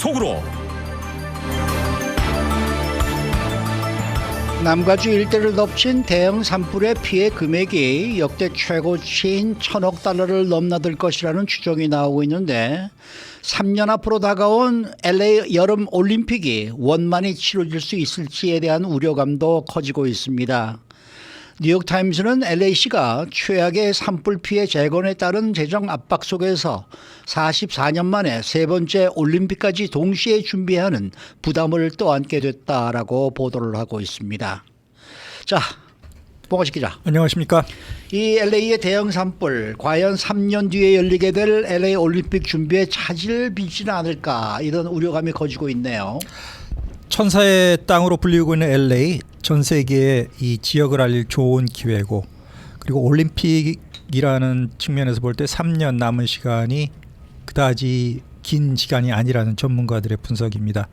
속으로. 남가주 일대를 덮친 대형 산불의 피해 금액이 역대 최고치인 1,000억 달러를 넘나들 것이라는 추정이 나오고 있는데 3년 앞으로 다가온 LA 여름 올림픽이 원만히 치러질 수 있을지에 대한 우려감도 커지고 있습니다. 뉴욕타임스는 LA시가 최악의 산불 피해 재건에 따른 재정 압박 속에서 44년 만에 세 번째 올림픽까지 동시에 준비하는 부담을 떠안게 됐다라고 보도를 하고 있습니다. 자, 봉화식 기자. 안녕하십니까. 이 LA의 대형 산불 과연 3년 뒤에 열리게 될 LA 올림픽 준비에 차질을 빚지는 않을까 이런 우려감이 커지고 있네요. 천사의 땅으로 불리고 있는 LA, 전 세계에 이 지역을 알릴 좋은 기회고, 그리고 올림픽이라는 측면에서 볼 때 3년 남은 시간이 그다지 긴 시간이 아니라는 전문가들의 분석입니다.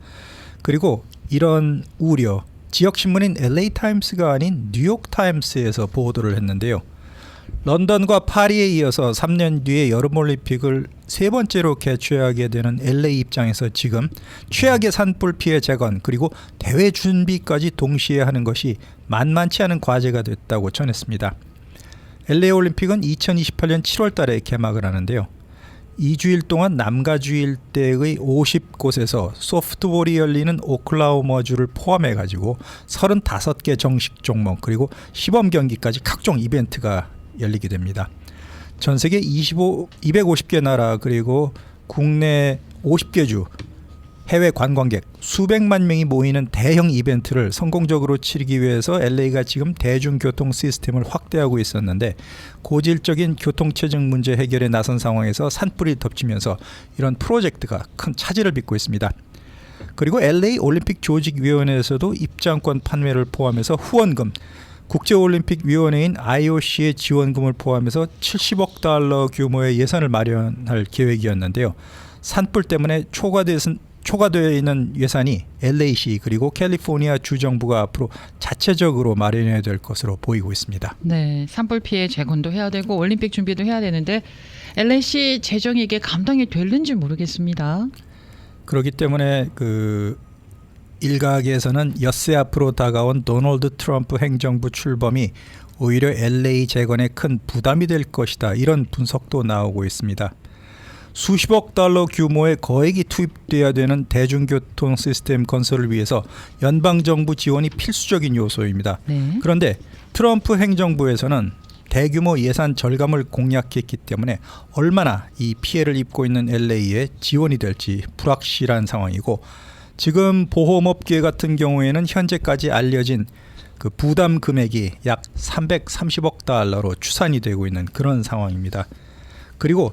그리고 이런 우려, 지역 신문인 LA 타임스가 아닌 뉴욕 타임스에서 보도를 했는데요. 런던과 파리에 이어서 3년 뒤에 여름올림픽을 세 번째로 개최하게 되는 LA 입장에서 지금 최악의 산불 피해 재건 그리고 대회 준비까지 동시에 하는 것이 만만치 않은 과제가 됐다고 전했습니다. LA 올림픽은 2028년 7월 달에 개막을 하는데요. 2주일 동안 남가주 일대의 50곳에서 소프트볼이 열리는 오클라호마주를 포함해 가지고 35개 정식 종목 그리고 시범 경기까지 각종 이벤트가 열리게 됩니다. 전 세계 250개 나라 그리고 국내 50개 주 해외 관광객 수백만 명이 모이는 대형 이벤트를 성공적으로 치르기 위해서 LA가 지금 대중교통 시스템을 확대하고 있었는데 고질적인 교통체증 문제 해결에 나선 상황에서 산불이 덮치면서 이런 프로젝트가 큰 차질을 빚고 있습니다. 그리고 LA 올림픽 조직위원회에서도 입장권 판매를 포함해서 후원금, 국제올림픽위원회인 IOC의 지원금을 포함해서 70억 달러 규모의 예산을 마련할 계획이었는데요. 산불 때문에 초과되어 있는 예산이 LA시 그리고 캘리포니아 주정부가 앞으로 자체적으로 마련해야 될 것으로 보이고 있습니다. 네, 산불 피해 재건도 해야 되고 올림픽 준비도 해야 되는데 LA시 재정이 이게 감당이 될는지 모르겠습니다. 그렇기 때문에 일각에서는 엿새 앞으로 다가온 도널드 트럼프 행정부 출범이 오히려 LA 재건에 큰 부담이 될 것이다. 이런 분석도 나오고 있습니다. 수십억 달러 규모의 거액이 투입돼야 되는 대중교통 시스템 건설을 위해서 연방정부 지원이 필수적인 요소입니다. 네. 그런데 트럼프 행정부에서는 대규모 예산 절감을 공약했기 때문에 얼마나 이 피해를 입고 있는 LA에 지원이 될지 불확실한 상황이고, 지금 보험업계 같은 경우에는 현재까지 알려진 그 부담 금액이 약 330억 달러로 추산이 되고 있는 그런 상황입니다. 그리고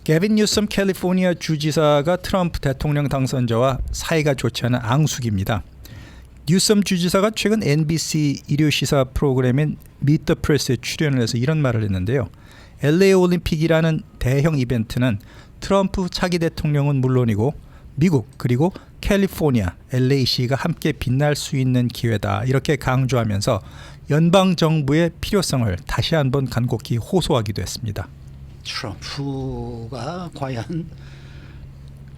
게빈 뉴섬 캘리포니아 주지사가 트럼프 대통령 당선자와 사이가 좋지 않은 앙숙입니다. 뉴섬 주지사가 최근 NBC 일요 시사 프로그램인 Meet the Press에 출연을 해서 이런 말을 했는데요. LA 올림픽이라는 대형 이벤트는 트럼프 차기 대통령은 물론이고 미국 그리고 캘리포니아, LA시가 함께 빛날 수 있는 기회다. 이렇게 강조하면서 연방정부의 필요성을 다시 한번 간곡히 호소하기도 했습니다. 트럼프가 과연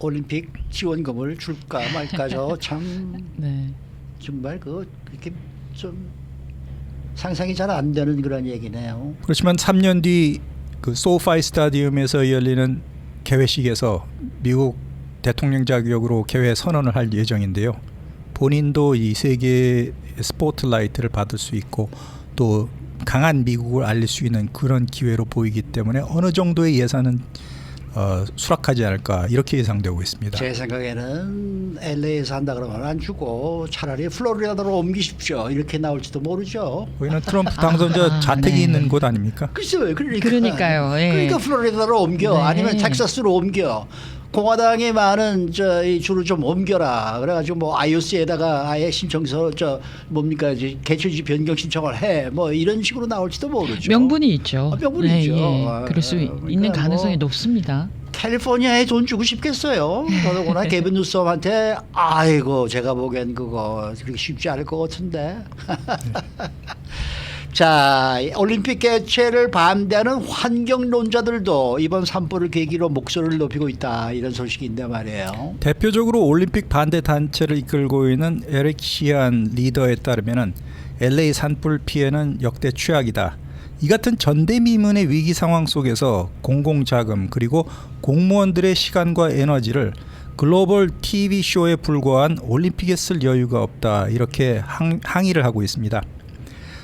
올림픽 지원금을 줄까 말까 참 네. 정말 그렇게 좀 상상이 잘 안 되는 그런 얘기네요. 그렇지만 3년 뒤 그 소파이 스타디움에서 열리는 개회식에서 미국 대통령 자격으로 개회 선언을 할 예정인데요. 본인도 이 세계의 스포트라이트를 받을 수 있고 또 강한 미국을 알릴 수 있는 그런 기회로 보이기 때문에 어느 정도의 예산은 수락하지 않을까 이렇게 예상되고 있습니다. 제 생각에는 LA에서 한다 그러면 안 주고 차라리 플로리다로 옮기십시오 이렇게 나올지도 모르죠. 거기는 트럼프 당선자 자택이 네. 있는 곳 아닙니까? 글쎄요. 그러니까요. 예. 그러니까 플로리다로 옮겨 네. 아니면 텍사스로 옮겨. 공화당에 많은 이 줄을 좀 옮겨라. 그래가지고 뭐 IOC에다가 아예 신청서 개최지 변경 신청을 해. 뭐 이런 식으로 나올지도 모르죠. 명분이 있죠. 명분이 네, 있죠. 예. 그럴 수 그러니까 있는 가능성이 뭐 높습니다. 캘리포니아에 돈 주고 싶겠어요. 더더구나 게빈 뉴섬한테 아이고 제가 보기엔 그거 그렇게 쉽지 않을 것 같은데. 자, 올림픽 개최를 반대하는 환경론자들도 이번 산불을 계기로 목소리를 높이고 있다. 이런 소식인데 말이에요. 대표적으로 올림픽 반대 단체를 이끌고 있는 에릭 시안 리더에 따르면은 LA 산불 피해는 역대 최악이다. 이 같은 전대미문의 위기 상황 속에서 공공자금 그리고 공무원들의 시간과 에너지를 글로벌 TV 쇼에 불과한 올림픽에 쓸 여유가 없다. 이렇게 항의를 하고 있습니다.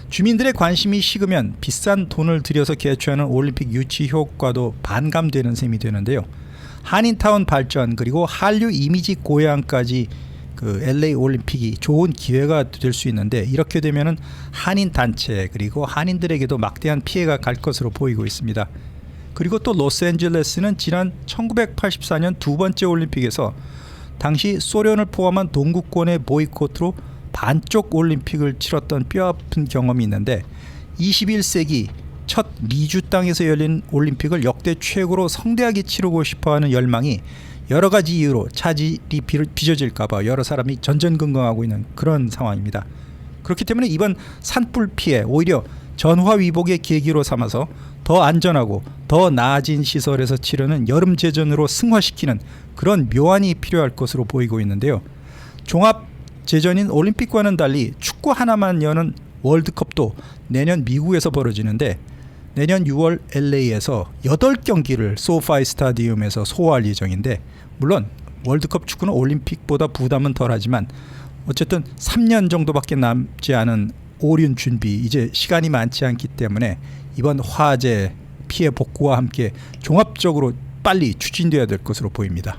주민들의 관심이 식으면 비싼 돈을 들여서 개최하는 올림픽 유치 효과도 반감되는 셈이 되는데요. 한인타운 발전 그리고 한류 이미지 고양까지 그 LA 올림픽이 좋은 기회가 될 수 있는데 이렇게 되면은 한인 단체 그리고 한인들에게도 막대한 피해가 갈 것으로 보이고 있습니다. 그리고 또 로스앤젤레스는 지난 1984년 두 번째 올림픽에서 당시 소련을 포함한 동구권의 보이콧으로 반쪽 올림픽을 치렀던 뼈아픈 경험이 있는데 21세기 첫 미주 땅에서 열린 올림픽을 역대 최고로 성대하게 치르고 싶어하는 열망이 여러 가지 이유로 차질이 빚어질까 봐 여러 사람이 전전긍긍하고 있는 그런 상황입니다. 그렇기 때문에 이번 산불 피해 오히려 전화위복의 계기로 삼아서 더 안전하고 더 나아진 시설에서 치르는 여름 제전으로 승화시키는 그런 묘안이 필요할 것으로 보이고 있는데요. 종합 제전인 올림픽과는 달리 축구 하나만 여는 월드컵도 내년 미국에서 벌어지는데 내년 6월 LA에서 8경기를 소파이 스타디움에서 소화할 예정인데 물론 월드컵 축구는 올림픽보다 부담은 덜하지만 어쨌든 3년 정도밖에 남지 않은 오륜 준비 이제 시간이 많지 않기 때문에 이번 화재 피해 복구와 함께 종합적으로 빨리 추진돼야 될 것으로 보입니다.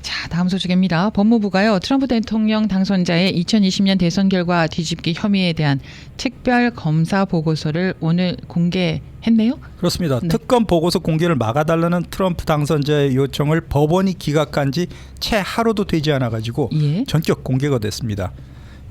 자, 다음 소식입니다. 법무부가요. 트럼프 대통령 당선자의 2020년 대선 결과 뒤집기 혐의에 대한 특별 검사 보고서를 오늘 공개했네요. 그렇습니다. 네. 특검 보고서 공개를 막아달라는 트럼프 당선자의 요청을 법원이 기각한 지 채 하루도 되지 않아가지고 예. 전격 공개가 됐습니다.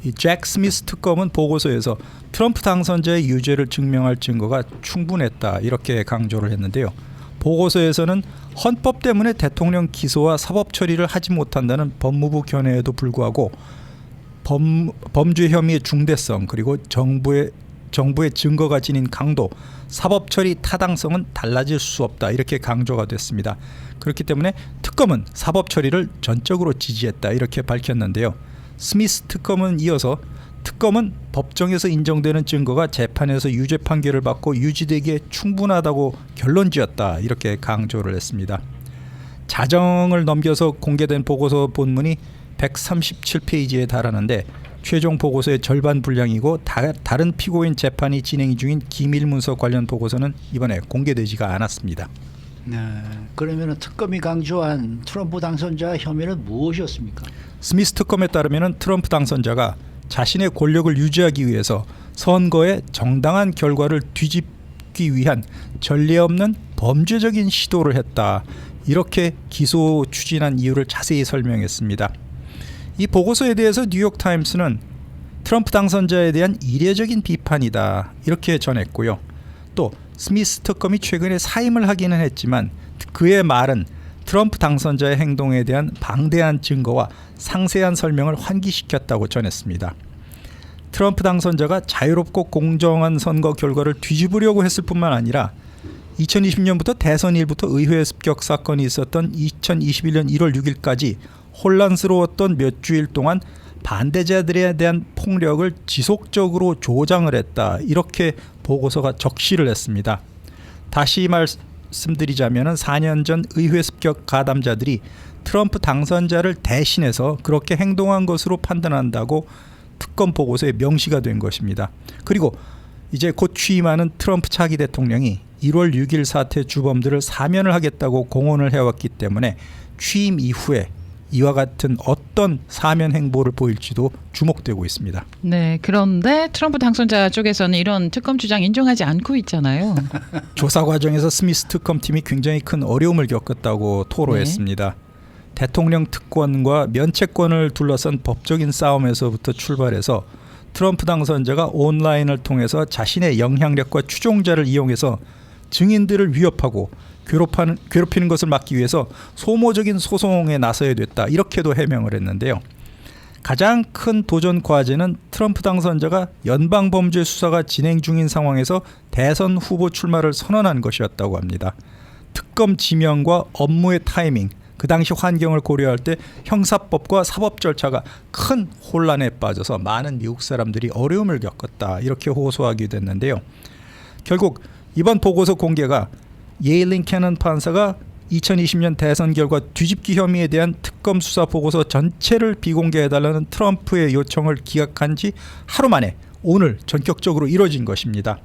이 잭 스미스 특검은 보고서에서 트럼프 당선자의 유죄를 증명할 증거가 충분했다 이렇게 강조를 했는데요. 보고서에서는 헌법 때문에 대통령 기소와 사법 처리를 하지 못한다는 법무부 견해에도 불구하고 범죄 혐의의 중대성 그리고 정부의 증거가 지닌 강도, 사법 처리 타당성은 달라질 수 없다 이렇게 강조가 됐습니다. 그렇기 때문에 특검은 사법 처리를 전적으로 지지했다 이렇게 밝혔는데요. 스미스 특검은 이어서 특검은 법정에서 인정되는 증거가 재판에서 유죄 판결을 받고 유지되기에 충분하다고 결론지었다 이렇게 강조를 했습니다. 자정을 넘겨서 공개된 보고서 본문이 137페이지에 달하는데 최종 보고서의 절반 분량이고 다른 피고인 재판이 진행 중인 기밀 문서 관련 보고서는 이번에 공개되지가 않았습니다. 네, 그러면 특검이 강조한 트럼프 당선자 혐의는 무엇이었습니까? 스미스 특검에 따르면 트럼프 당선자가 자신의 권력을 유지하기 위해서 선거의 정당한 결과를 뒤집기 위한 전례 없는 범죄적인 시도를 했다. 이렇게 기소 추진한 이유를 자세히 설명했습니다. 이 보고서에 대해서 뉴욕타임스는 트럼프 당선자에 대한 이례적인 비판이다. 이렇게 전했고요. 또 스미스 특검이 최근에 사임을 하기는 했지만 그의 말은 트럼프 당선자의 행동에 대한 방대한 증거와 상세한 설명을 환기시켰다고 전했습니다. 트럼프 당선자가 자유롭고 공정한 선거 결과를 뒤집으려고 했을 뿐만 아니라 2020년부터 대선 일부터 의회 습격 사건이 있었던 2021년 1월 6일까지 혼란스러웠던 몇 주일 동안 반대자들에 대한 폭력을 지속적으로 조장을 했다. 이렇게 보고서가 적시를 했습니다. 다시 말씀드리자면 4년 전 의회 습격 가담자들이 트럼프 당선자를 대신해서 그렇게 행동한 것으로 판단한다고 특검 보고서에 명시가 된 것입니다. 그리고 이제 곧 취임하는 트럼프 차기 대통령이 1월 6일 사태 주범들을 사면을 하겠다고 공언을 해왔기 때문에 취임 이후에 이와 같은 어떤 사면 행보를 보일지도 주목되고 있습니다. 네, 그런데 트럼프 당선자 쪽에서는 이런 특검 주장 인정하지 않고 있잖아요. 조사 과정에서 스미스 특검팀이 굉장히 큰 어려움을 겪었다고 토로했습니다. 대통령 특권과 면책권을 둘러싼 법적인 싸움에서부터 출발해서 트럼프 당선자가 온라인을 통해서 자신의 영향력과 추종자를 이용해서 증인들을 위협하고 괴롭히는 것을 막기 위해서 소모적인 소송에 나서야 됐다. 이렇게도 해명을 했는데요. 가장 큰 도전 과제는 트럼프 당선자가 연방범죄 수사가 진행 중인 상황에서 대선 후보 출마를 선언한 것이었다고 합니다. 특검 지명과 업무의 타이밍, 그 당시 환경을 고려할 때 형사법과 사법 절차가 큰 혼란에 빠져서 많은 미국 사람들이 어려움을 겪었다, 이렇게 호소하게 됐는데요. 결국 이번 보고서 공개가 예일린 캐넌 판사가 2020년 대선 결과 뒤집기 혐의에 대한 특검 수사 보고서 전체를 비공개해달라는 트럼프의 요청을 기각한 지 하루 만에 오늘 전격적으로 이뤄진 것입니다.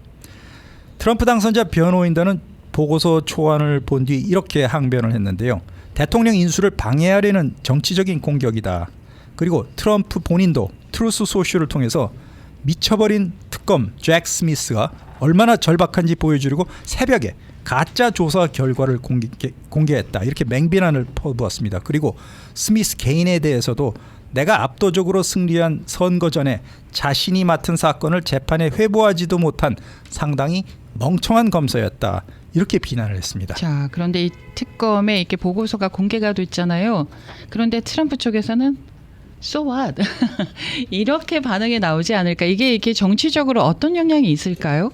트럼프 당선자 변호인단은 보고서 초안을 본 뒤 이렇게 항변을 했는데요. 대통령 인수를 방해하려는 정치적인 공격이다. 그리고 트럼프 본인도 트루스 소셜을 통해서 미쳐버린 특검 잭 스미스가 얼마나 절박한지 보여주려고 새벽에 가짜 조사 결과를 공개했다, 이렇게 맹비난을 퍼부었습니다. 그리고 스미스 개인에 대해서도 내가 압도적으로 승리한 선거 전에 자신이 맡은 사건을 재판에 회부하지도 못한 상당히 멍청한 검사였다, 이렇게 비난을 했습니다. 자, 그런데 이 특검에 이렇게 보고서가 공개가 됐잖아요. 그런데 트럼프 쪽에서는 So what? 이렇게 반응이 나오지 않을까? 이게 이렇게 정치적으로 어떤 영향이 있을까요?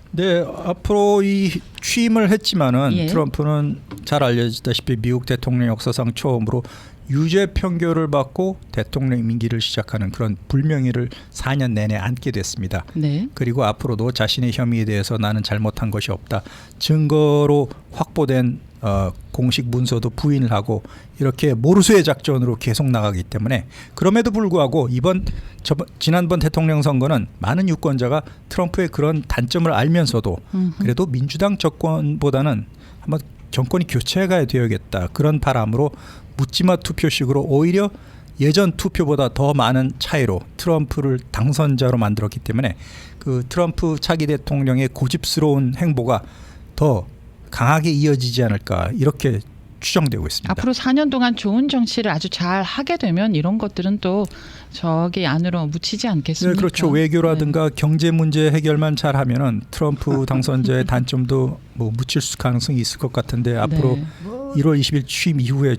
네, 앞으로 이 취임을 했지만은 예. 트럼프는 잘 알려지다시피 미국 대통령 역사상 처음으로 유죄 판결을 받고 대통령 임기를 시작하는 그런 불명예를 4년 내내 안게 됐습니다. 네. 그리고 앞으로도 자신의 혐의에 대해서 나는 잘못한 것이 없다, 증거로 확보된 공식 문서도 부인을 하고 이렇게 모르쇠 작전으로 계속 나가기 때문에, 그럼에도 불구하고 지난번 대통령 선거는 많은 유권자가 트럼프의 그런 단점을 알면서도 그래도 민주당 정권보다는 한번 정권이 교체가 되어야겠다, 그런 바람으로 묻지마 투표식으로 오히려 예전 투표보다 더 많은 차이로 트럼프를 당선자로 만들었기 때문에 그 트럼프 차기 대통령의 고집스러운 행보가 더 강하게 이어지지 않을까, 이렇게 추정되고 있습니다. 앞으로 4년 동안 좋은 정치를 아주 잘 하게 되면 이런 것들은 또 저기 안으로 묻히지 않겠습니까? 네, 그렇죠. 외교라든가 경제 문제 해결만 잘하면은 트럼프 당선자의 단점도 뭐 묻힐 가능성이 있을 것 같은데 앞으로 네. 1월 20일 취임 이후에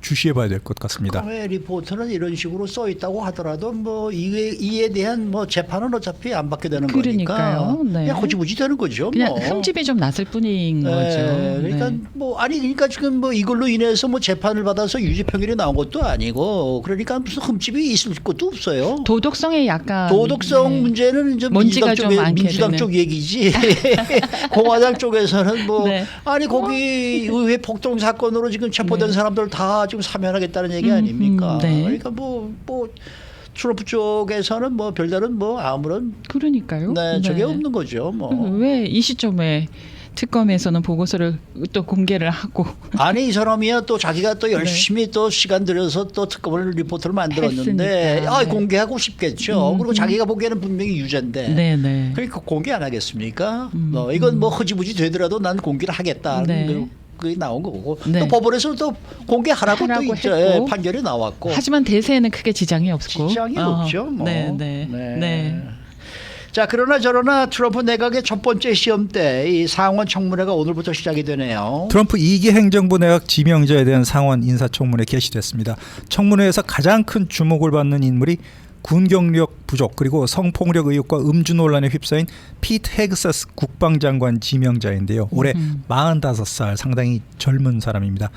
주시해봐야 될 것 같습니다. 특검의 리포트는 이런 식으로 써 있다고 하더라도 뭐 이에 대한 뭐 재판은 어차피 안 받게 되는 그러니까요. 거니까 네. 그냥 허지부지 되는 거죠. 그냥 뭐. 흠집이 좀 났을 뿐인 네, 거죠. 그러니까 네. 그러니까 지금 뭐 이걸로 인해서 뭐 재판을 받아서 유죄 판결이 나온 것도 아니고, 그러니까 무슨 흠집이 있을 것도 없어요. 도덕성에 약간 도덕성 네. 문제는 이제 먼지가 좀 많게 민주당 되는. 쪽 얘기지. 공화당 쪽에서는 뭐 네. 아니 거기 의회 폭동 사건으로 지금 체포된 네. 사람들 다 지금 사면하겠다는 얘기 아닙니까? 네. 그러니까 뭐 트럼프 쪽에서는 뭐 별다른 뭐 아무런 그러니까요. 네, 저게 네. 없는 거죠. 뭐. 왜 이 시점에 특검에서는 보고서를 또 공개를 하고 아니 이 사람이야 또 자기가 또 열심히 네. 또 시간 들여서 또 특검을 리포트를 만들었는데 했으니까. 공개하고 싶겠죠. 그리고 자기가 보기에는 분명히 유죄인데 네네. 그러니까 공개 안 하겠습니까? 이건 뭐 허지부지 되더라도 난 공개를 하겠다. 네. 그게 나온 거고 네. 또 법원에서 또 공개하라고 또 하라고 있죠. 했고. 판결이 나왔고 하지만 대세에는 크게 지장이 없고 지장이 없죠. 뭐. 네네. 네. 자, 그러나 저러나 트럼프 내각의 첫 번째 시험 때 이 상원 청문회가 오늘부터 시작이 되네요. 트럼프 2기 행정부 내각 지명자에 대한 상원 인사청문회 개시됐습니다. 청문회에서 가장 큰 주목을 받는 인물이 군 경력 부족 그리고 성폭력 의혹과 음주 논란에 휩싸인 피트 헤그세스 국방장관 지명자인데요. 올해 45살, 상당히 젊은 사람입니다.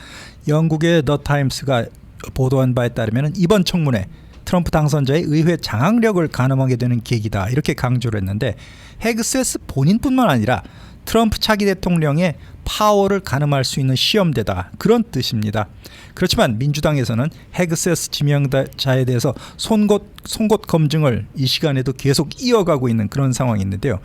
영국의 더 타임스가 보도한 바에 따르면 이번 청문회 트럼프 당선자의 의회 장악력을 가늠하게 되는 계기다, 이렇게 강조를 했는데, 헤그세스 본인뿐만 아니라 트럼프 차기 대통령의 파워를 가늠할 수 있는 시험대다, 그런 뜻입니다. 그렇지만 민주당에서는 헤그세스 지명자에 대해서 송곳 검증을 이 시간에도 계속 이어가고 있는 그런 상황이 있는데요.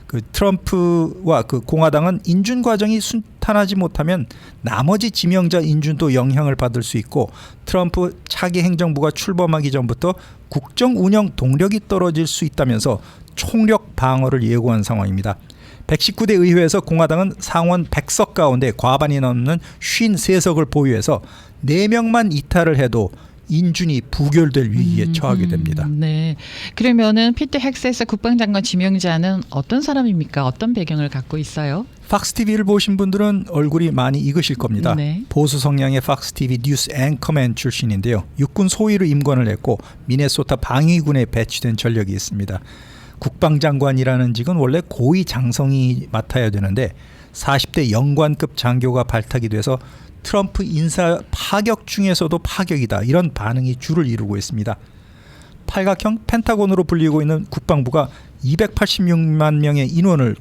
그 트럼프와 그 공화당은 인준 과정이 순탄하지 못하면 나머지 지명자 인준도 영향을 받을 수 있고, 트럼프 차기 행정부가 출범하기 전부터 국정 운영 동력이 떨어질 수 있다면서 총력 방어를 예고한 상황입니다. 119대 의회에서 공화당은 상원 100석 가운데 과반이 넘는 53석을 보유해서 4명만 이탈을 해도 인준이 부결될 위기에 처하게 됩니다. 네. 그러면은 피트 헥세스 국방장관 지명자는 어떤 사람입니까? 어떤 배경을 갖고 있어요? 팍스 TV를 보신 분들은 얼굴이 많이 익으실 겁니다. 네. 보수 성향의 팍스 TV 뉴스 앵커맨 출신인데요. 육군 소위로 임관을 했고 미네소타 방위군에 배치된 전력이 있습니다. 국방장관이라는 직은 원래 고위 장성이 맡아야 되는데 40대 영관급 장교가 발탁이 돼서 트럼프 인사 파격 중에서도 파격이다, 이런 반응이 주를 이루고 있습니다. 팔각형 펜타곤으로 불리고 있는 국방부가 286만 명의 인원을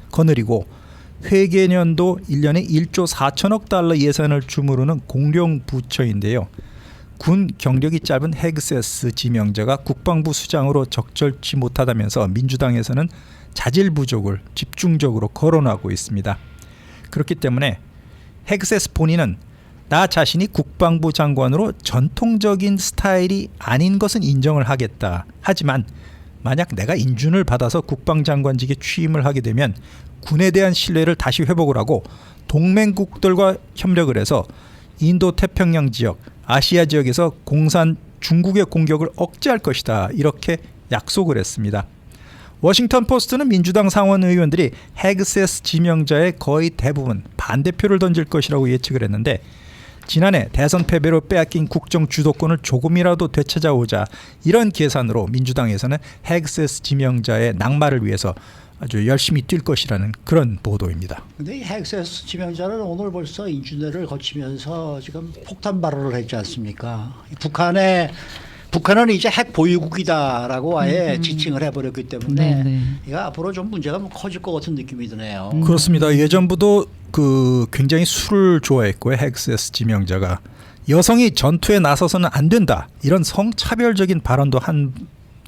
거느리고 회계년도 1년에 1조 4천억 달러 예산을 주무르는 공룡 부처인데요. 군 경력이 짧은 헤그세스 지명자가 국방부 수장으로 적절치 못하다면서 민주당에서는 자질 부족을 집중적으로 거론하고 있습니다. 그렇기 때문에 헤그세스 본인은 나 자신이 국방부 장관으로 전통적인 스타일이 아닌 것은 인정을 하겠다. 하지만 만약 내가 인준을 받아서 국방장관직에 취임을 하게 되면 군에 대한 신뢰를 다시 회복을 하고 동맹국들과 협력을 해서 인도 태평양 지역, 아시아 지역에서 공산 중국의 공격을 억제할 것이다, 이렇게 약속을 했습니다. 워싱턴 포스트는 민주당 상원 의원들이 헤그세스 지명자의 거의 대부분 반대표를 던질 것이라고 예측을 했는데, 지난해 대선 패배로 빼앗긴 국정 주도권을 조금이라도 되찾아오자 이런 계산으로 민주당에서는 헤그세스 지명자의 낙마를 위해서 아주 열심히 뛸 것이라는 그런 보도입니다. 근데 이 헤그세스 지명자는 오늘 벌써 인준회를 거치면서 지금 폭탄 발언을 했지 않습니까? 북한은 이제 핵 보유국이다라고 아예 지칭을 해버렸기 때문에 이거 앞으로 좀 문제가 커질 것 같은 느낌이 드네요. 그렇습니다. 예전부터 굉장히 술을 좋아했고요. 헤그세스 지명자가 여성이 전투에 나서서는 안 된다, 이런 성차별적인 발언도 한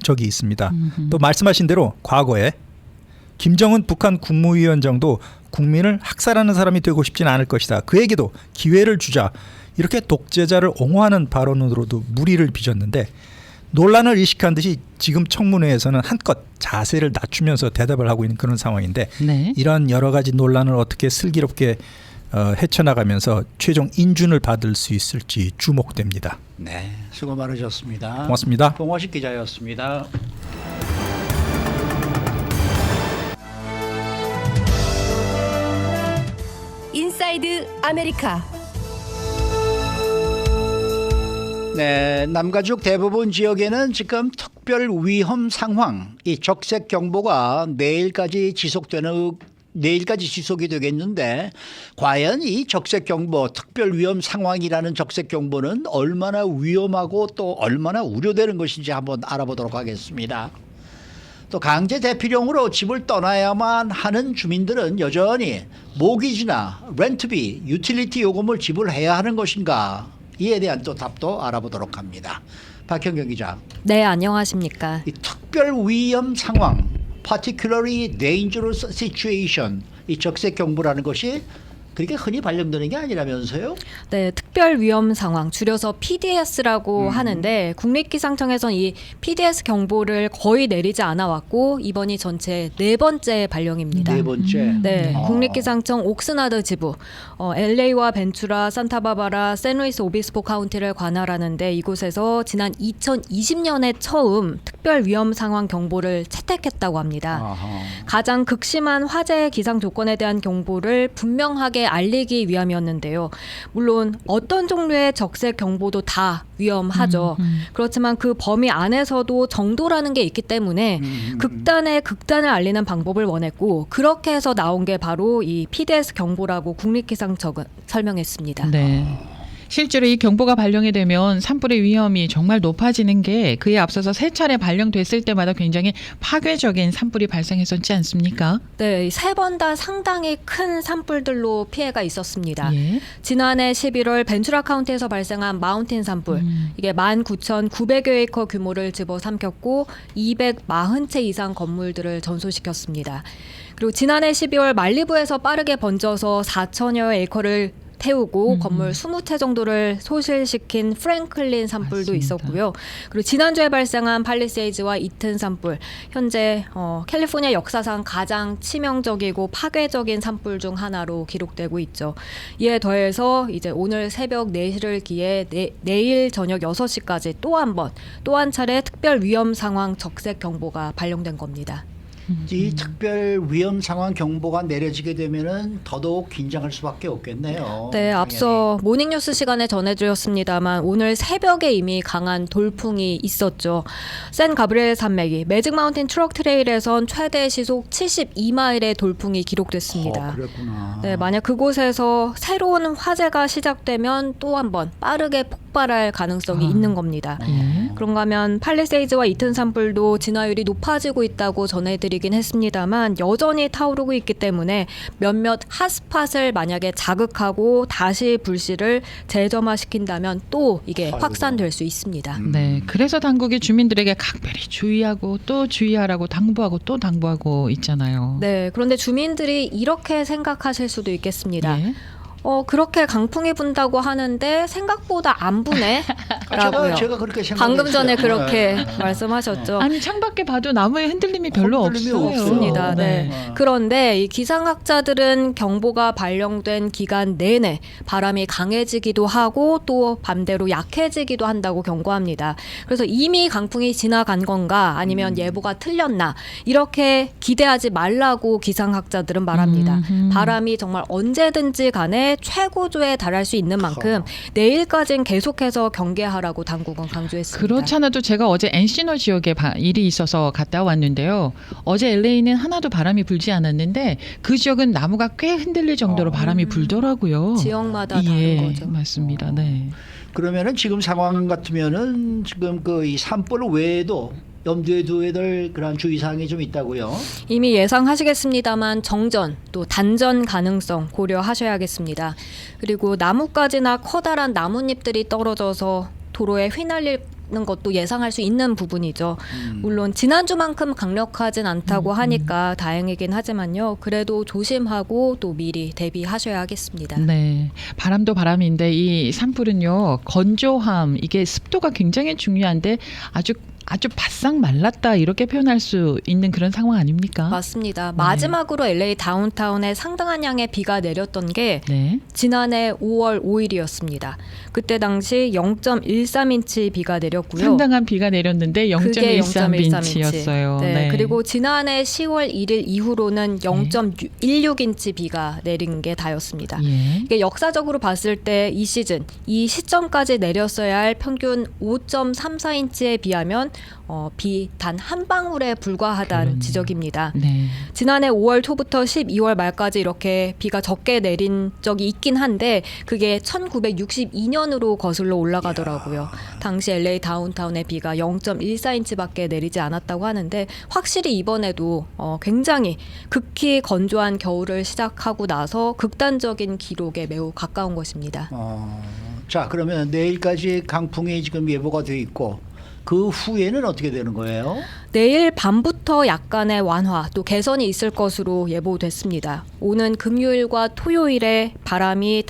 적이 있습니다. 또 말씀하신 대로 과거에 김정은 북한 국무위원장도 국민을 학살하는 사람이 되고 싶지는 않을 것이다, 그에게도 기회를 주자, 이렇게 독재자를 옹호하는 발언으로도 물의를 빚었는데, 논란을 의식한 듯이 지금 청문회에서는 한껏 자세를 낮추면서 대답을 하고 있는 그런 상황인데, 네. 이런 여러 가지 논란을 어떻게 슬기롭게 헤쳐나가면서 최종 인준을 받을 수 있을지 주목됩니다. 네, 수고 많으셨습니다. 고맙습니다. 봉화식 기자였습니다. 인사이드 아메리카. 네, 남가죽 대부분 지역에는 지금 특별 위험 상황, 이 적색 경보가 내일까지 지속이 되겠는데, 과연 이 적색 경보, 특별 위험 상황이라는 적색 경보는 얼마나 위험하고 또 얼마나 우려되는 것인지 한번 알아보도록 하겠습니다. 또 강제 대피령으로 집을 떠나야만 하는 주민들은 여전히 모기지나 렌트비, 유틸리티 요금을 지불해야 하는 것인가, 이에 대한 또 답도 알아보도록 합니다. 박현경 기자. 네, 안녕하십니까. 이 특별 위험 상황, particularly dangerous situation, 이 적색 경보라는 것이 그렇게 흔히 발령되는 게 아니라면서요? 네, 특별 위험 상황, 줄여서 PDS라고 하는데, 국립기상청에서는 이 PDS 경보를 거의 내리지 않아 왔고 이번이 전체 4번째 발령입니다. 4번째. 네, 국립기상청 옥스나드 지부, LA와 벤투라, 산타바바라, 샌루이스 오비스포 카운티를 관할하는데, 이곳에서 지난 2020년에 처음 특별 위험 상황 경보를 채택했다고 합니다. 아하. 가장 극심한 화재 기상 조건에 대한 경보를 분명하게 알리기 위함이었는데요. 물론 어떤 종류의 적색 경보도 다 위험하죠. 그렇지만 그 범위 안에서도 정도라는 게 있기 때문에 극단의 극단을 알리는 방법을 원했고, 그렇게 해서 나온 게 바로 이 PDS 경보라고 국립기상청은 설명했습니다. 네. 실제로 이 경보가 발령이 되면 산불의 위험이 정말 높아지는 게, 그에 앞서서 3차례 발령됐을 때마다 굉장히 파괴적인 산불이 발생했었지 않습니까? 네, 3번 다 상당히 큰 산불들로 피해가 있었습니다. 예. 지난해 11월 벤투라 카운티에서 발생한 마운틴 산불, 이게 19,900여 에이커 규모를 집어삼켰고 240채 이상 건물들을 전소시켰습니다. 그리고 지난해 12월 말리부에서 빠르게 번져서 4천여 에이커를 태우고 건물 20채 정도를 소실시킨 프랭클린 산불도 맞습니다. 있었고요. 그리고 지난주에 발생한 팔리세이즈와 이튼 산불, 현재 캘리포니아 역사상 가장 치명적이고 파괴적인 산불 중 하나로 기록되고 있죠. 이에 더해서 이제 오늘 새벽 4시를 기해 내일 저녁 6시까지 또 한 차례 특별 위험 상황 적색 경보가 발령된 겁니다. 이 특별 위험 상황 경보가 내려지게 되면은 더더욱 긴장할 수밖에 없겠네요. 네, 앞서 모닝뉴스 시간에 전해드렸습니다만 오늘 새벽에 이미 강한 돌풍이 있었죠. 샌 가브리엘 산맥이 매직 마운틴 트럭 트레일에선 최대 시속 72마일의 돌풍이 기록됐습니다. 그랬구나. 네, 만약 그곳에서 새로운 화재가 시작되면 또 한 번 빠르게 폭발할 가능성이 있는 겁니다. 예. 그런가 하면 팔리세이즈와 이튼 산불도 진화율이 높아지고 있다고 전해드리긴 했습니다만 여전히 타오르고 있기 때문에 몇몇 핫스팟을 만약에 자극하고 다시 불씨를 재점화시킨다면 또 이게 아이고. 확산될 수 있습니다. 네, 그래서 당국이 주민들에게 각별히 주의하고 또 주의하라고 당부하고 또 당부하고 있잖아요. 네, 그런데 주민들이 이렇게 생각하실 수도 있겠습니다. 예. 그렇게 강풍이 분다고 하는데 생각보다 안 부네? 라고요. 제가 그렇게 생각했어요. 방금 전에 그렇게 네. 말씀하셨죠. 아니 창밖에 봐도 나무의 흔들림이 별로 흔들림이 없어요. 없습니다. 네. 네. 그런데 이 기상학자들은 경보가 발령된 기간 내내 바람이 강해지기도 하고 또 반대로 약해지기도 한다고 경고합니다. 그래서 이미 강풍이 지나간 건가 아니면 예보가 틀렸나 이렇게 기대하지 말라고 기상학자들은 말합니다. 바람이 정말 언제든지 간에 최고조에 달할 수 있는 만큼 내일까지는 계속해서 경계하라고 당국은 강조했습니다. 그렇지 않아도 제가 어제 엔시너 지역에 일이 있어서 갔다 왔는데요. 어제 LA는 하나도 바람이 불지 않았는데 그 지역은 나무가 꽤 흔들릴 정도로 바람이 불더라고요. 지역마다 예, 다른 거죠. 맞습니다. 네. 그러면은 지금 상황 같으면은 지금 그 이 산불 외에도 염두에 둬야 될 그런 주의사항이 좀 있다고요. 이미 예상하시겠습니다만 정전 또 단전 가능성 고려하셔야겠습니다. 그리고 나뭇가지나 커다란 나뭇잎들이 떨어져서 도로에 휘날리는 것도 예상할 수 있는 부분이죠. 물론 지난주만큼 강력하진 않다고 하니까 다행이긴 하지만요. 그래도 조심하고 또 미리 대비하셔야 하겠습니다. 네. 바람도 바람인데 이 산불은요. 건조함, 이게 습도가 굉장히 중요한데 아주 바싹 말랐다 이렇게 표현할 수 있는 그런 상황 아닙니까? 맞습니다. 마지막으로 LA 다운타운에 상당한 양의 비가 내렸던 게 네. 지난해 5월 5일이었습니다. 그때 당시 0.13인치 비가 내렸고요. 상당한 비가 내렸는데 그게 0.13인치였어요. 네, 그리고 지난해 10월 1일 이후로는 0.16인치 비가 내린 게 다였습니다. 예. 이게 역사적으로 봤을 때 이 시즌, 이 시점까지 내렸어야 할 평균 5.34인치에 비하면 비 단 한 방울에 불과하다는 그러네요. 지적입니다. 네. 지난해 5월 초부터 12월 말까지 이렇게 비가 적게 내린 적이 있긴 한데 그게 1962년으로 거슬러 올라가더라고요. 당시 LA 다운타운의 비가 0.14인치밖에 내리지 않았다고 하는데 확실히 이번에도 굉장히 극히 건조한 겨울을 시작하고 나서 극단적인 기록에 매우 가까운 것입니다. 자, 그러면 내일까지 강풍이 지금 예보가 돼 있고 그 후에는 어떻게 되는 거예요? 내일 밤부터 약간의 완화 또 개선이 있을 것으로 예보됐습니다. 오는 금요일과 토요일에 바람이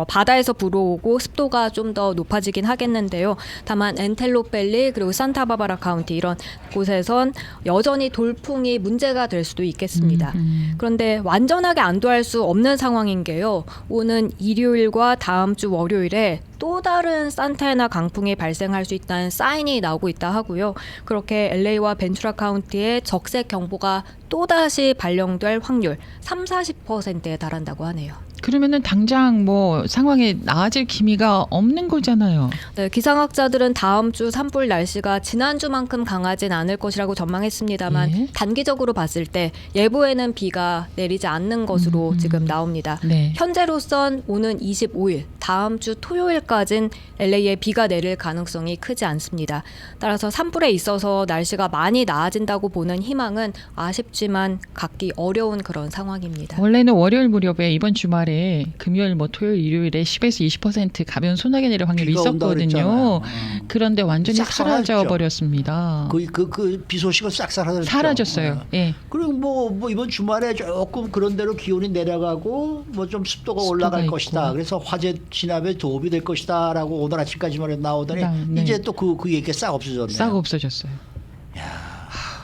바다에서 불어오고 습도가 좀 더 높아지긴 하겠는데요. 다만 엔텔로펠리 그리고 산타바바라 카운티 이런 곳에선 여전히 돌풍이 문제가 될 수도 있겠습니다. 그런데 완전하게 안도할 수 없는 상황인 게요. 오는 일요일과 다음 주 월요일에 또 다른 산타애나 강풍이 발생할 수 있다는 사인이 나오고 있다 하고요. 그렇게 LA와 벤투라 카운티에 적색 경보가 또다시 발령될 확률 30-40%에 달한다고 하네요. 그러면은 당장 뭐 상황이 나아질 기미가 없는 거잖아요. 네, 기상학자들은 다음 주 산불 날씨가 지난주만큼 강하진 않을 것이라고 전망했습니다만 예. 단기적으로 봤을 때 예보에는 비가 내리지 않는 것으로 지금 나옵니다. 네. 현재로선 오는 25일 다음 주 토요일까지는 LA에 비가 내릴 가능성이 크지 않습니다. 따라서 산불에 있어서 날씨가 많이 나아진다고 보는 희망은 아쉽지만 갖기 어려운 그런 상황입니다. 원래는 월요일 무렵에 이번 주말에 금요일, 토요일, 일요일에 10에서 20% 가벼운 소나기 내릴 확률이 비가 온다고 있었거든요. 그랬잖아요. 그런데 완전히 싹 사라졌죠. 사라져 버렸습니다. 그 비 소식은 싹 사라졌죠. 사라졌어요. 예. 그리고 뭐 이번 주말에 조금 그런 대로 기온이 내려가고 뭐 좀 습도가 올라갈 있고. 것이다. 그래서 화재 진압에 도움이 될 것이다라고 오늘 아침까지만 나오더니 네. 이제 또 그 얘기 싹 없어졌네요. 싹 없어졌어요.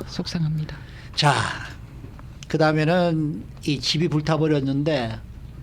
속상합니다. 자, 그다음에는 이 집이 불타버렸는데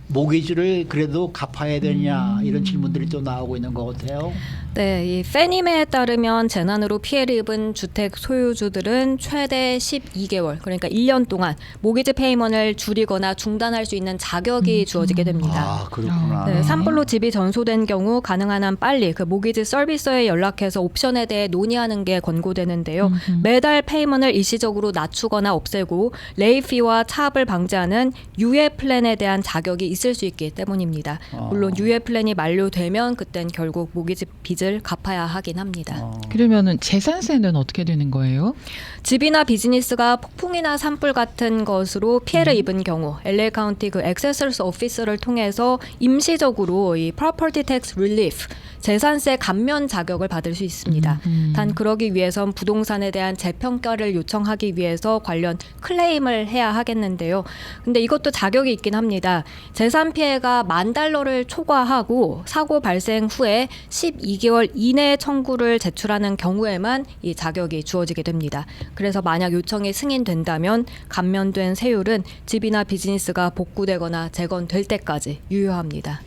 모기지를 그래도 갚아야 되냐 이런 질문들이 또 나오고 있는 것 같아요. 네, 이 페니메에 따르면 재난으로 피해를 입은 주택 소유주들은 최대 12개월, 그러니까 1년 동안 모기지 페이먼을 줄이거나 중단할 수 있는 자격이 주어지게 됩니다. 아, 그렇구나. 네, 산불로 집이 전소된 경우 가능한 한 빨리 그 모기지 서비스에 연락해서 옵션에 대해 논의하는 게 권고되는데요. 매달 페이먼을 일시적으로 낮추거나 없애고 레이피와 차압을 방지하는 유예 플랜에 대한 자격이 있을 수 있기 때문입니다. 물론 유예 플랜이 만료되면 그땐 결국 모기지 빚을 갚아야 하긴 합니다. 그러면은 재산세는 어떻게 되는 거예요? 집이나 비즈니스가 폭풍이나 산불 같은 것으로 피해를 입은 경우 LA 카운티 그 액세서스 오피스를 통해서 임시적으로 이 property tax relief 재산세 감면 자격을 받을 수 있습니다. 단 그러기 위해선 부동산에 대한 재평가를 요청하기 위해서 관련 클레임을 해야 하겠는데요. 근데 이것도 자격이 있긴 합니다. 재산 피해가 $10,000를 초과하고 사고 발생 후에 12개월 이내 청구를 제출하는 경우에만 이 자격이 주어지게 됩니다. 그래서 만약 요청이 승인된다면 감면된 세율은 집이나 비즈니스가 복구되거나 재건될 때까지 유효합니다.